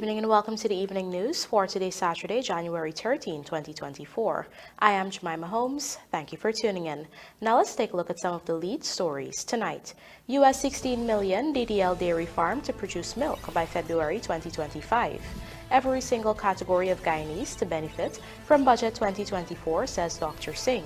evening and welcome to the evening news for today, Saturday, January 13, 2024. I am Jemima Holmes. Thank you for tuning in. Now let's take a look at some of the lead stories tonight. U.S. 16 million DDL dairy farm to produce milk by February 2025. Every single category of Guyanese to benefit from Budget 2024, says Dr. Singh.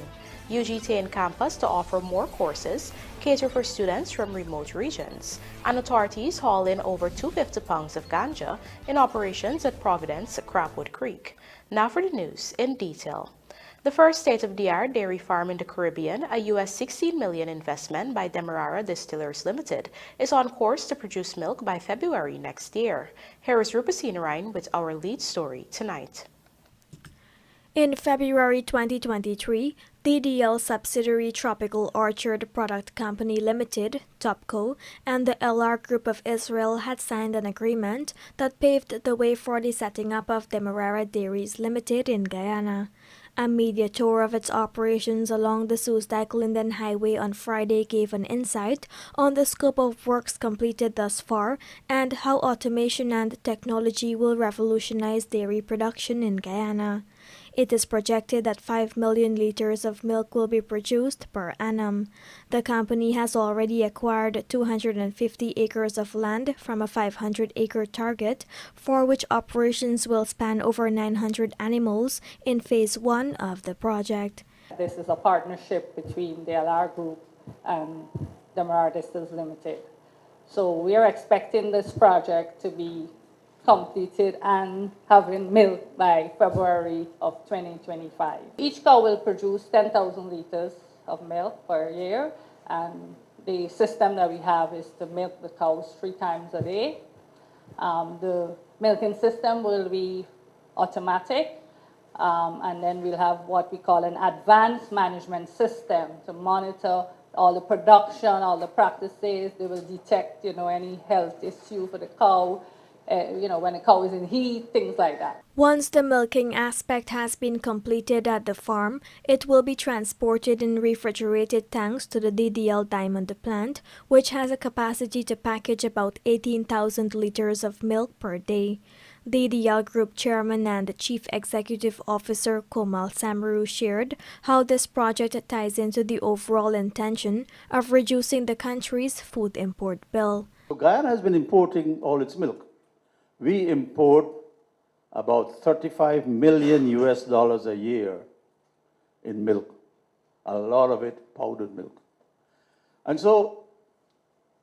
TAIN campus to offer more courses, cater for students from remote regions. And authorities haul in over 250 pounds of ganja in operations at Providence, CRABWOOD Creek. Now for the news in detail. The first state-of-the-art dairy farm in the Caribbean, a U.S. $16 million investment by Demerara Distillers Limited, is on course to produce milk by February next year. Here is Rupasina Ryan with our lead story tonight. In February 2023, DDL subsidiary Tropical Orchard Product Company Limited, TOPCO, and the LR Group of Israel had signed an agreement that paved the way for the setting up of Demerara Dairies Limited in Guyana. A media tour of its operations along the Soesdijk-Linden Highway on Friday gave an insight on the scope of works completed thus far and how automation and technology will revolutionize dairy production in Guyana. It is projected that 5 million liters of milk will be produced per annum. The company has already acquired 250 acres of land from a 500-acre target, for which operations will span over 900 animals in Phase 1 of the project. This is a partnership between the LR Group and Demerara Distillers Limited. So we are expecting this project to be completed and having milk by February of 2025. Each cow will produce 10,000 liters of milk per year, and the system that we have is to milk the cows 3 times a day. The milking system will be automatic, and then we'll have what we call an advanced management system to monitor all the production, all the practices. They will detect, any health issue for the cow, when a cow is in heat, things like that. Once the milking aspect has been completed at the farm, it will be transported in refrigerated tanks to the DDL Diamond plant, which has a capacity to package about 18,000 liters of milk per day. DDL Group Chairman and Chief Executive Officer Komal Samaru shared how this project ties into the overall intention of reducing the country's food import bill. So Guyana has been importing all its milk. We import about $35 million a year in milk, a lot of it powdered milk. And so,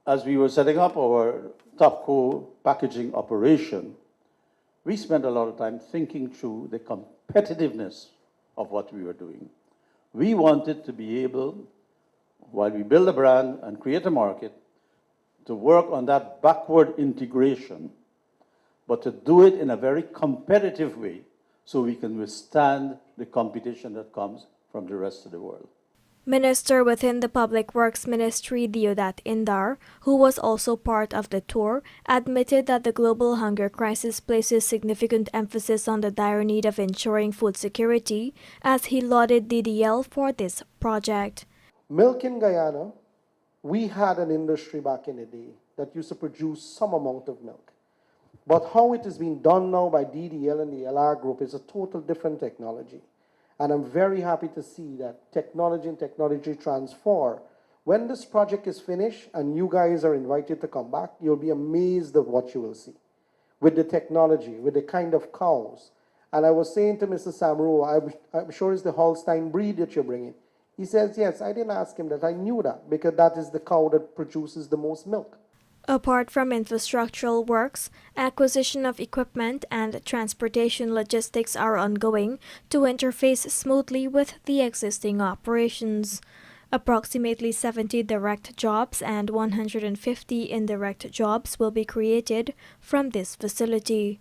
as we were setting up our TOPCO packaging operation, we spent a lot of time thinking through the competitiveness of what we were doing. We wanted to be able, while we build a brand and create a market, to work on that backward integration, but to do it in a very competitive way so we can withstand the competition that comes from the rest of the world. Minister within the Public Works Ministry Deodat Indar, who was also part of the tour, admitted that the global hunger crisis places significant emphasis on the dire need of ensuring food security, as he lauded DDL for this project. Milk in Guyana, we had an industry back in the day that used to produce some amount of milk. But how it is being done now by DDL and the LR Group is a total different technology. And I'm very happy to see that technology and technology transfer. When this project is finished and you guys are invited to come back, you'll be amazed at what you will see with the technology, with the kind of cows. And I was saying to Mr. Samaru, I'm sure it's the Holstein breed that you're bringing. He says, yes, I didn't ask him that. I knew that because that is the cow that produces the most milk. Apart from infrastructural works, acquisition of equipment and transportation logistics are ongoing to interface smoothly with the existing operations. Approximately 70 direct jobs and 150 indirect jobs will be created from this facility.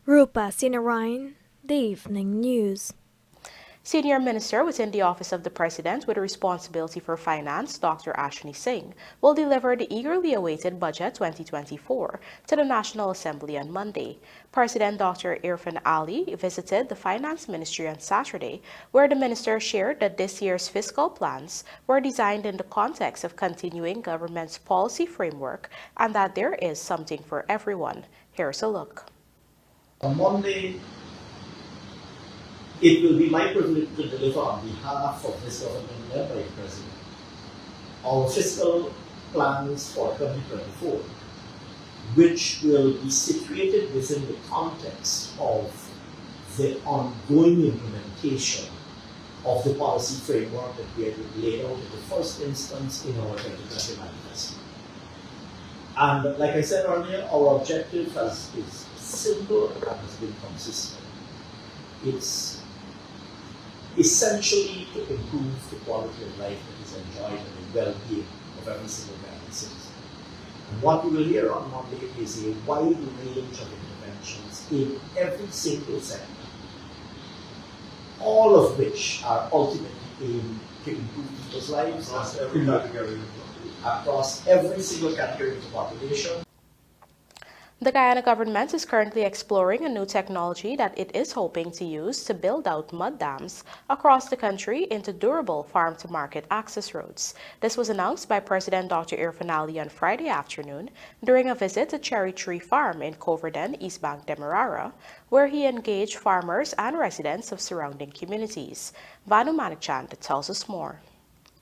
Rupasina Ryan, The Evening News. Senior Minister within the Office of the President with responsibility for finance, Dr. Singh, will deliver the eagerly awaited Budget 2024 to the National Assembly on Monday. President Dr. Irfan Ali visited the Finance Ministry on Saturday, where the minister shared that this year's fiscal plans were designed in the context of continuing government's policy framework and that there is something for everyone. Here's a look. On Monday, it will be my privilege to deliver on behalf of this government led by the President our fiscal plans for 2024, which will be situated within the context of the ongoing implementation of the policy framework that we had laid out in the first instance in our 2020 manifesto. And like I said earlier, our objective is simple and has been consistent. It's essentially to improve the quality of life that is enjoyed and the well-being of every single Ghanaian citizen. And what we will hear on Monday is a wide range of interventions in every single sector, all of which are ultimately aimed to improve people's lives across every single category of the population. The Guyana government is currently exploring a new technology that it is hoping to use to build out mud dams across the country into durable farm-to-market access roads. This was announced by President Dr. Irfaan Ali on Friday afternoon during a visit to Cherry Tree Farm in Coverdon, East Bank, Demerara, where he engaged farmers and residents of surrounding communities. Vanu Manikchand tells us more.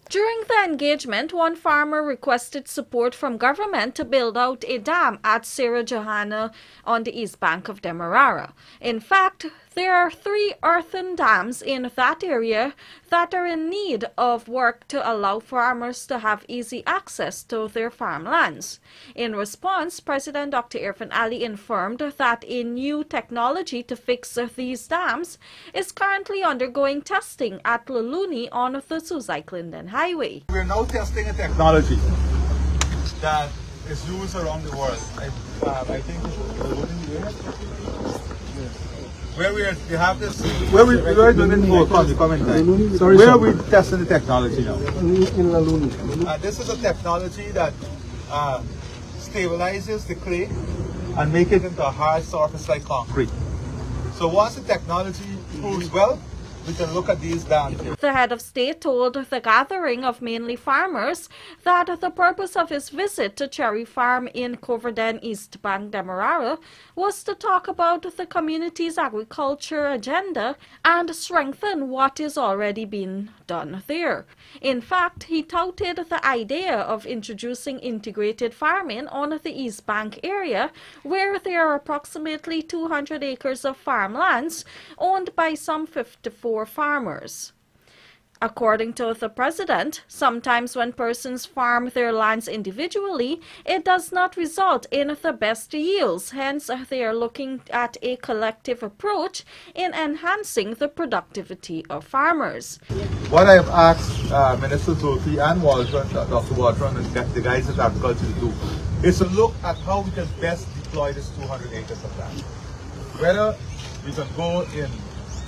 During the engagement, one farmer requested support from government to build out a dam at Sierra Johanna on the east bank of Demerara. In fact, there are 3 earthen dams in that area that are in need of work to allow farmers to have easy access to their farmlands. In response, President Dr. Irfaan Ali informed that a new technology to fix these dams is currently undergoing testing at Luluni on the Susai-Clinton Highway. We're now testing a technology that is used around the world. I think where we have this, where we are doing it for comment time. Where are we testing the technology now? In Luluni. This is a technology that stabilizes the clay and make it into a hard surface like concrete. So once the technology proves well, we can look at these dams. The head of state told the gathering of mainly farmers that the purpose of his visit to Cherry Farm in Coverdon, East Bank, Demerara was to talk about the community's agriculture agenda and strengthen what is already being done there. In fact, he touted the idea of introducing integrated farming on the East Bank area, where there are approximately 200 acres of farmlands owned by some 54 farmers. According to the president, sometimes when persons farm their lands individually, it does not result in the best yields. Hence, they are looking at a collective approach in enhancing the productivity of farmers. What I've asked Minister Zulfi and Waldron, Dr. Waldron and the guys at Agriculture to do is to look at how we can best deploy this 200 acres of land. Whether we can go in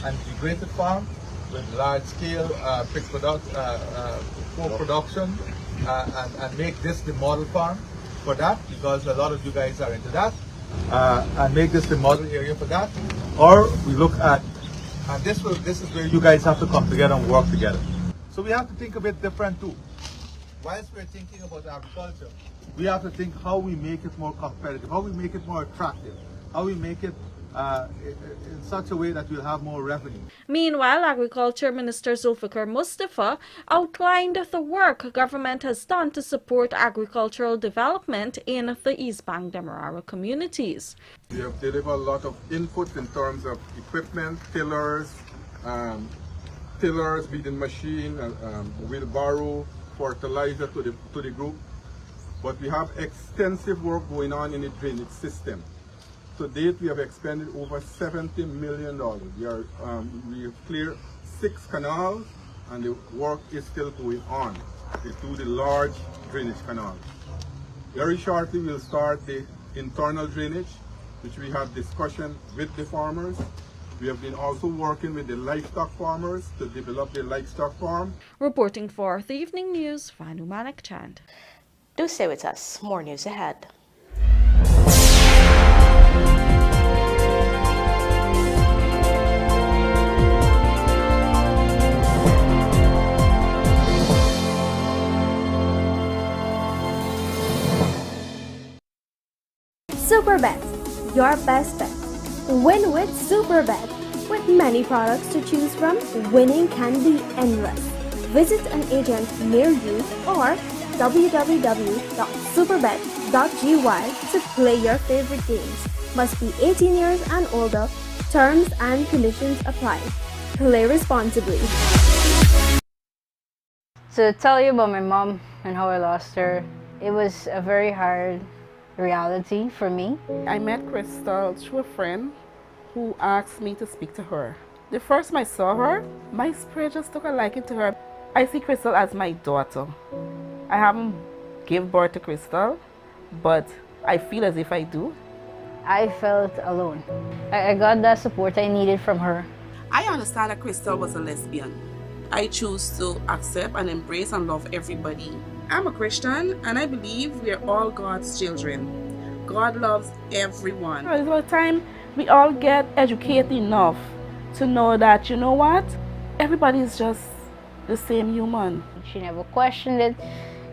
an integrated farm with large-scale pig production and make this the model farm for that, because a lot of you guys are into that, and make this the model area for that. Or we look at, and this is where you guys have to come together and work together. So we have to think a bit different too. Whilst we're thinking about agriculture, we have to think how we make it more competitive, how we make it more attractive, how we make it in such a way that we'll have more revenue. Meanwhile, Agriculture Minister Zulfikar Mustafa outlined the work government has done to support agricultural development in the East Bank Demerara communities. We have delivered a lot of input in terms of equipment, tillers, beating machine, wheelbarrow, fertilizer to the group. But we have extensive work going on in the drainage system. To date, we have expended over $70 million. We have cleared 6 canals, and the work is still going on to the large drainage canals. Very shortly, we'll start the internal drainage, which we have discussion with the farmers. We have been also working with the livestock farmers to develop the livestock farm. Reporting for the Evening News, Vanu Manikchand. Do stay with us. More news ahead. Super Bet, your best bet. Win with Superbet. With many products to choose from, winning can be endless. Visit an agent near you or www.superbet.gy to play your favorite games. Must be 18 years and older. Terms and conditions apply. Play responsibly. To tell you about my mom and how I lost her, it was a very hard reality for me. I met Crystal through a friend who asked me to speak to her. The first time I saw her, my spirit just took a liking to her. I see Crystal as my daughter. I haven't given birth to Crystal, but I feel as if I do. I felt alone. I got that support I needed from her. I understand that Crystal was a lesbian. I choose to accept and embrace and love everybody. I'm a Christian and I believe we are all God's children. God loves everyone. It's about time we all get educated enough to know that, you know what, everybody is just the same human. She never questioned it.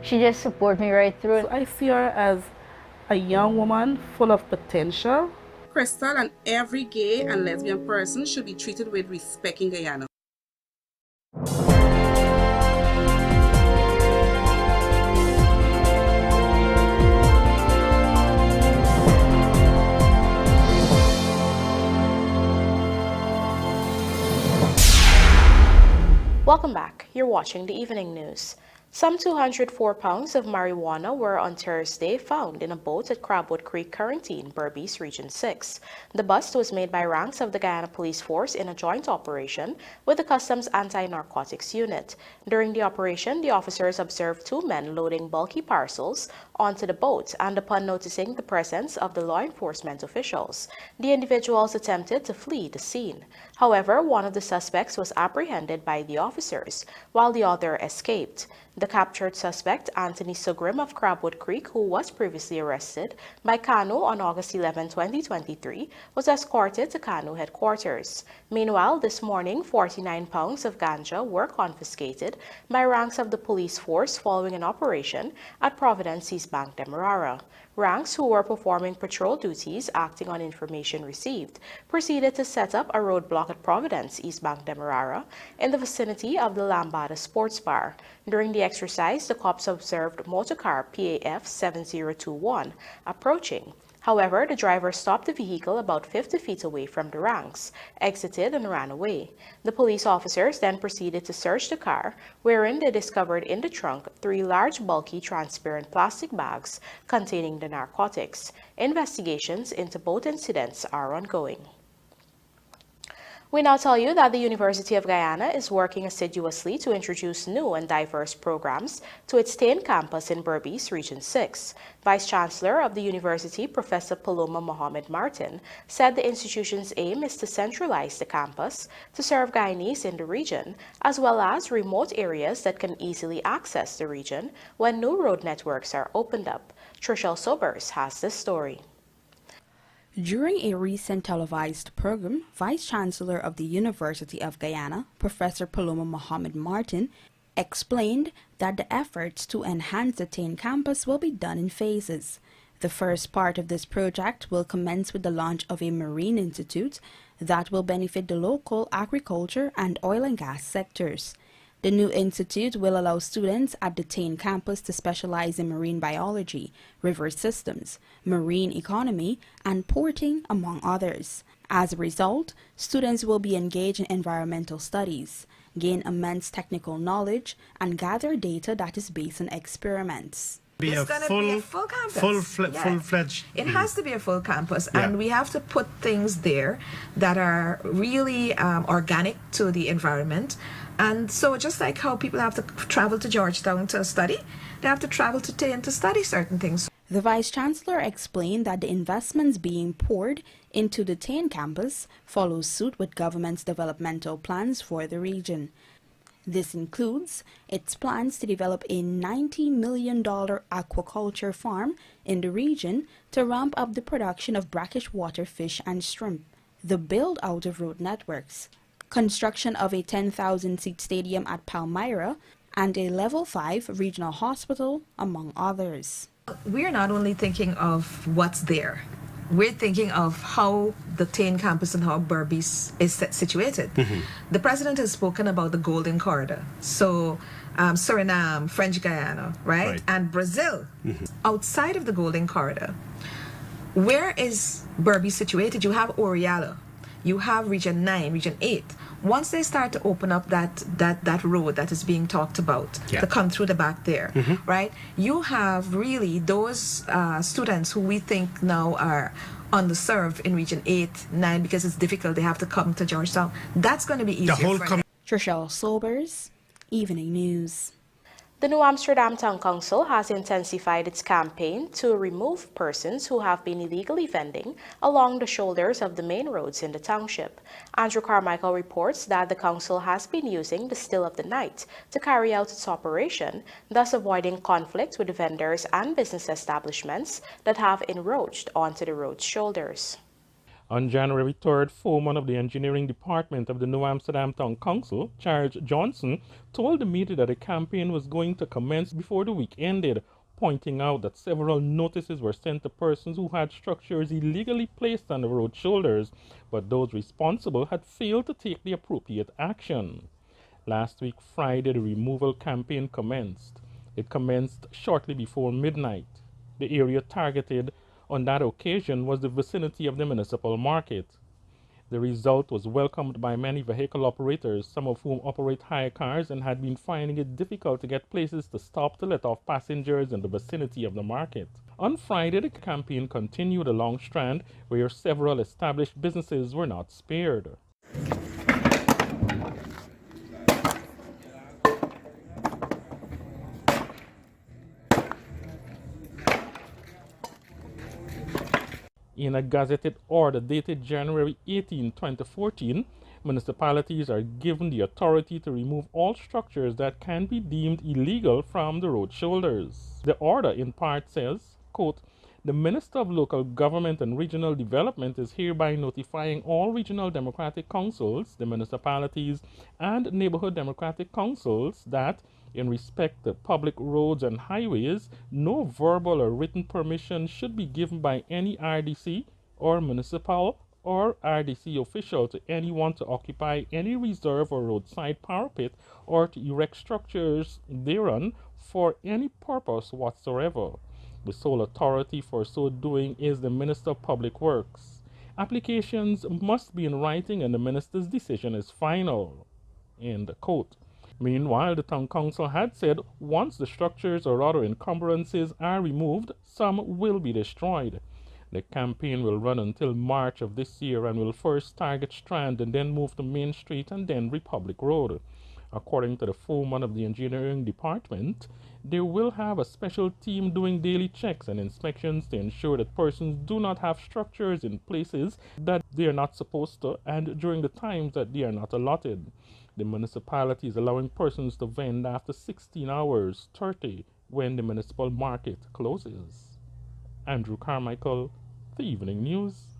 She just supported me right through it. So I see her as a young woman full of potential. Crystal and every gay and lesbian person should be treated with respect in Guyana. Welcome back. You're watching the evening news. Some 204 pounds of marijuana were on Thursday found in a boat at CRABWOOD Creek Quarantine, Berbice, Region 6. The bust was made by ranks of the Guyana Police Force in a joint operation with the Customs Anti-Narcotics Unit. During the operation, the officers observed two men loading bulky parcels onto the boat, and upon noticing the presence of the law enforcement officials, the individuals attempted to flee the scene. However, one of the suspects was apprehended by the officers, while the other escaped. The captured suspect, Anthony Sugrim of CRABWOOD Creek, who was previously arrested by Kanu on August 11, 2023, was escorted to Kanu headquarters. Meanwhile, this morning, 49 pounds of ganja were confiscated by ranks of the police force following an operation at Providence, East Bank, Demerara. Ranks, who were performing patrol duties acting on information received, proceeded to set up a roadblock at Providence, East Bank, Demerara, in the vicinity of the Lambada Sports Bar. During the exercise, the cops observed motorcar PAF 7021 approaching. However, the driver stopped the vehicle about 50 feet away from the ranks, exited, and ran away. The police officers then proceeded to search the car, wherein they discovered in the trunk 3 large, bulky, transparent plastic bags containing the narcotics. Investigations into both incidents are ongoing. We now tell you that the University of Guyana is working assiduously to introduce new and diverse programs to its TAIN campus in Berbice, Region 6. Vice-Chancellor of the University, Professor Paloma Mohammed Martin, said the institution's aim is to centralize the campus to serve Guyanese in the region, as well as remote areas that can easily access the region when new road networks are opened up. Trishelle Sobers has this story. During a recent televised program, Vice-Chancellor of the University of Guyana, Professor Paloma Mohammed Martin, explained that the efforts to enhance the TAIN campus will be done in phases. The first part of this project will commence with the launch of a marine institute that will benefit the local agriculture and oil and gas sectors. The new institute will allow students at the TAIN campus to specialize in marine biology, river systems, marine economy, and porting, among others. As a result, students will be engaged in environmental studies, gain immense technical knowledge, and gather data that is based on experiments. It's going to be a full campus. Full-fledged. It has to be a full campus, and we have to put things there that are really organic to the environment. And so just like how people have to travel to Georgetown to study, they have to travel to TAIN to study certain things. The Vice-Chancellor explained that the investments being poured into the TAIN campus follows suit with government's developmental plans for the region. This includes its plans to develop a $90 million aquaculture farm in the region to ramp up the production of brackish water fish and shrimp, the build-out of road networks, construction of a 10,000-seat stadium at Palmyra, and a Level 5 regional hospital, among others. We're not only thinking of what's there. we're thinking of how the TAIN campus and how Berbice is situated. The president has spoken about the Golden Corridor. So Suriname, French Guyana, right? And Brazil, outside of the Golden Corridor. Where is Berbice situated? You have Oriala, you have Region 9, Region 8. Once they start to open up that road that is being talked about to come through the back there, right? You have really those students who we think now are underserved in Region 8, 9 because it's difficult. They have to come to Georgetown. That's going to be easier for them. Trishelle Sobers, Evening News. The New Amsterdam Town Council has intensified its campaign to remove persons who have been illegally vending along the shoulders of the main roads in the township. Andrew Carmichael reports that the council has been using the still of the night to carry out its operation, thus avoiding conflict with vendors and business establishments that have encroached onto the road's shoulders. On January 3rd, foreman of the engineering department of the New Amsterdam Town Council, Charles Johnson, told the media that the campaign was going to commence before the week ended, pointing out that several notices were sent to persons who had structures illegally placed on the road shoulders, but those responsible had failed to take the appropriate action. Last week, Friday, the removal campaign commenced. It commenced shortly before midnight. The area targeted on that occasion was the vicinity of the municipal market. The result was welcomed by many vehicle operators, some of whom operate hire cars and had been finding it difficult to get places to stop to let off passengers in the vicinity of the market. On Friday, the campaign continued along Strand, where several established businesses were not spared. In a gazetted order dated January 18, 2014, municipalities are given the authority to remove all structures that can be deemed illegal from the road shoulders. The order in part says, quote, "The Minister of Local Government and Regional Development is hereby notifying all regional democratic councils, the municipalities, and neighborhood democratic councils that, in respect to public roads and highways, no verbal or written permission should be given by any RDC or municipal or RDC official to anyone to occupy any reserve or roadside parapet or to erect structures thereon for any purpose whatsoever. The sole authority for so doing is the Minister of Public Works. Applications must be in writing and the minister's decision is final." End quote. Meanwhile, the town council had said once the structures or other encumbrances are removed, some will be destroyed. The campaign will run until March of this year and will first target Strand and then move to Main Street and then Republic Road. According to the foreman of the engineering department, they will have a special team doing daily checks and inspections to ensure that persons do not have structures in places that they are not supposed to and during the times that they are not allotted. The municipality is allowing persons to vend after 16 hours 30 when the municipal market closes. Andrew Carmichael, The Evening News.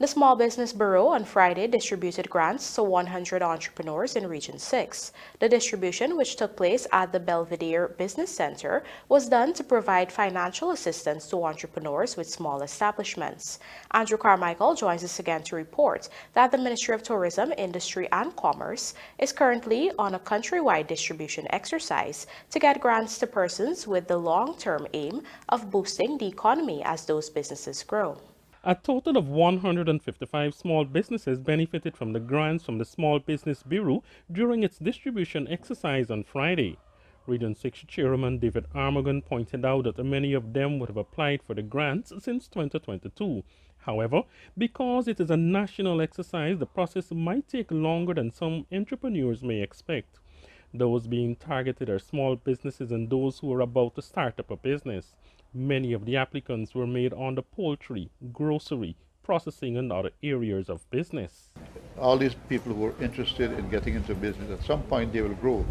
The Small Business Bureau on Friday distributed grants to 100 entrepreneurs in Region 6. The distribution, which took place at the Belvedere Business Center, was done to provide financial assistance to entrepreneurs with small establishments. Andrew Carmichael joins us again to report that the Ministry of Tourism, Industry and Commerce is currently on a countrywide distribution exercise to get grants to persons with the long-term aim of boosting the economy as those businesses grow. A total of 155 small businesses benefited from the grants from the Small Business Bureau during its distribution exercise on Friday. Region 6 Chairman David Armagon pointed out that many of them would have applied for the grants since 2022. However, because it is a national exercise, the process might take longer than some entrepreneurs may expect. Those being targeted are small businesses and those who are about to start up a business. Many of the applicants were made on the poultry, grocery, processing and other areas of business. All these people who are interested in getting into business, at some point they will grow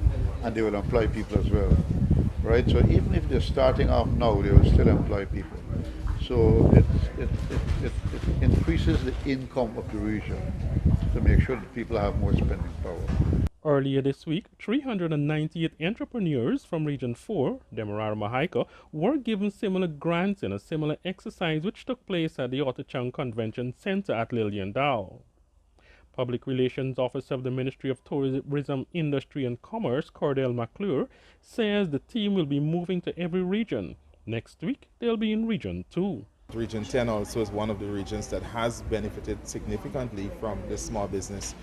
and they will employ people as well, right? So even if they're starting off now, they will still employ people. So it increases the income of the region to make sure that people have more spending power. Earlier this week, 398 entrepreneurs from Region 4, Demerara Mahaica, were given similar grants in a similar exercise which took place at the Otachang Convention Center at Lilienthal. Public Relations Officer of the Ministry of Tourism, Industry and Commerce, Cordell McClure, says the team will be moving to every region. Next week, they'll be in Region 2. Region 10 also is one of the regions that has benefited significantly from the small business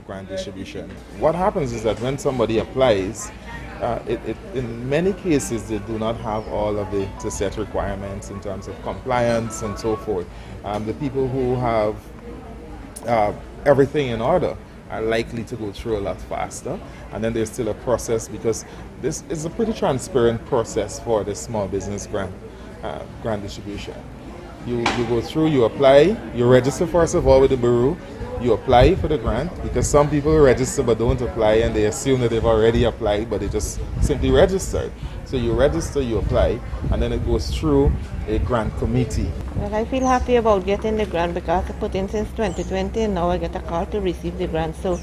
grant distribution. What happens is that when somebody applies, in many cases they do not have all of the set requirements in terms of compliance and so forth. The people who have everything in order are likely to go through a lot faster, and then there's still a process, because this is a pretty transparent process for the small business grant distribution. You go through, you apply, you register first of all with the Bureau, you apply for the grant, because some people register but don't apply and they assume that they've already applied, but they just simply registered. So you register, you apply, and then it goes through a grant committee. Well, I feel happy about getting the grant because I put in since 2020 and now I get a call to receive the grant. So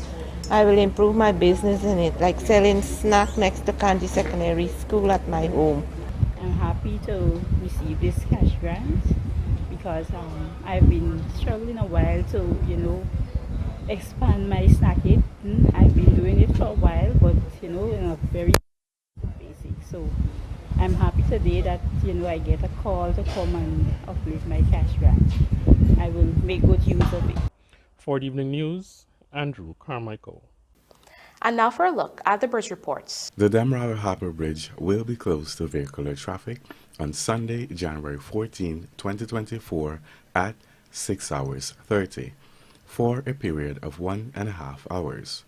I will improve my business in it, like selling snack next to Kanji Secondary School at my home. I'm happy to receive this cash grant because I've been struggling a while to, expand my snacking. I've been doing it for a while, but, in a very basic. So I'm happy today that, I get a call to come and uplift my cash grant. I will make good use of it. For the evening news, Andrew Carmichael. And now for a look at the bridge reports. The Demerara Harbour Bridge will be closed to vehicular traffic on Sunday, January 14, 2024 at 6 hours 30 for a period of 1.5 hours.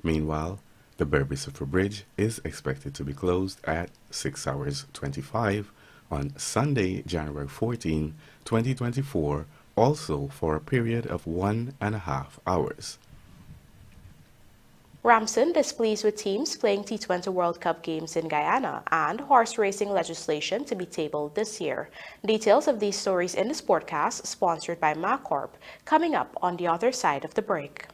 Meanwhile, the Berbice Bridge is expected to be closed at 6 hours 25 on Sunday, January 14, 2024, also for a period of 1.5 hours. Ramson displeased with teams playing T20 World Cup games in Guyana and horse racing legislation to be tabled this year. Details of these stories in this podcast, sponsored by MacCorp, coming up on the other side of the break.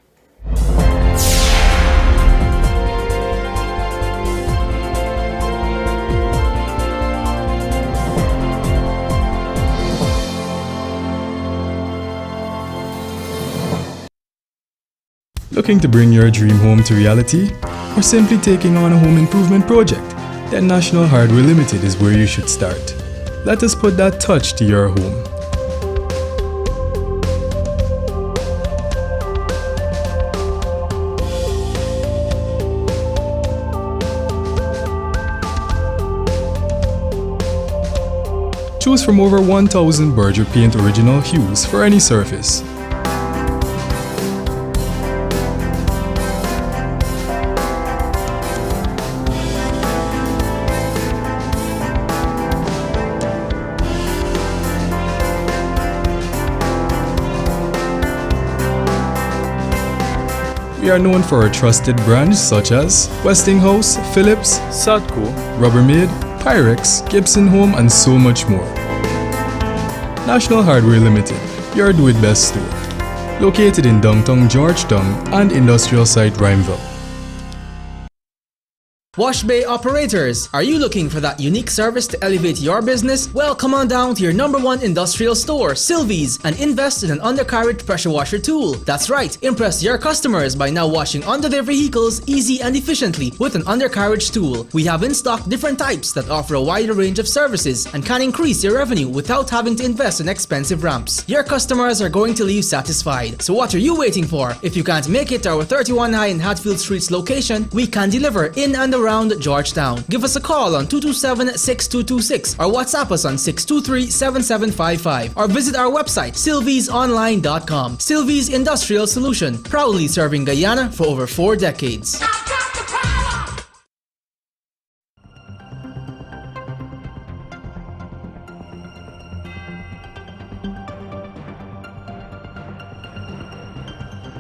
Looking to bring your dream home to reality? Or simply taking on a home improvement project? Then National Hardware Limited is where you should start. Let us put that touch to your home. Choose from over 1,000 Berger Paint original hues for any surface. We are known for our trusted brands such as Westinghouse, Philips, Sadco, Rubbermaid, Pyrex, Gibson Home, and so much more. National Hardware Limited, your do-it-best store. Located in downtown Georgetown and industrial site Rhymeville. Wash Bay operators, are you looking for that unique service to elevate your business? Well, come on down to your #1 industrial store, Sylvie's, and invest in an undercarriage pressure washer tool. That's right, impress your customers by now washing under their vehicles easy and efficiently with an undercarriage tool. We have in stock different types that offer a wider range of services and can increase your revenue without having to invest in expensive ramps. Your customers are going to leave satisfied. So what are you waiting for? If you can't make it to our 31 High in Hatfield Streets location, we can deliver in and around Georgetown. Give us a call on 227-6226 or WhatsApp us on 623-7755 or visit our website sylviesonline.com. Sylvie's Industrial Solution, proudly serving Guyana for over 4 decades.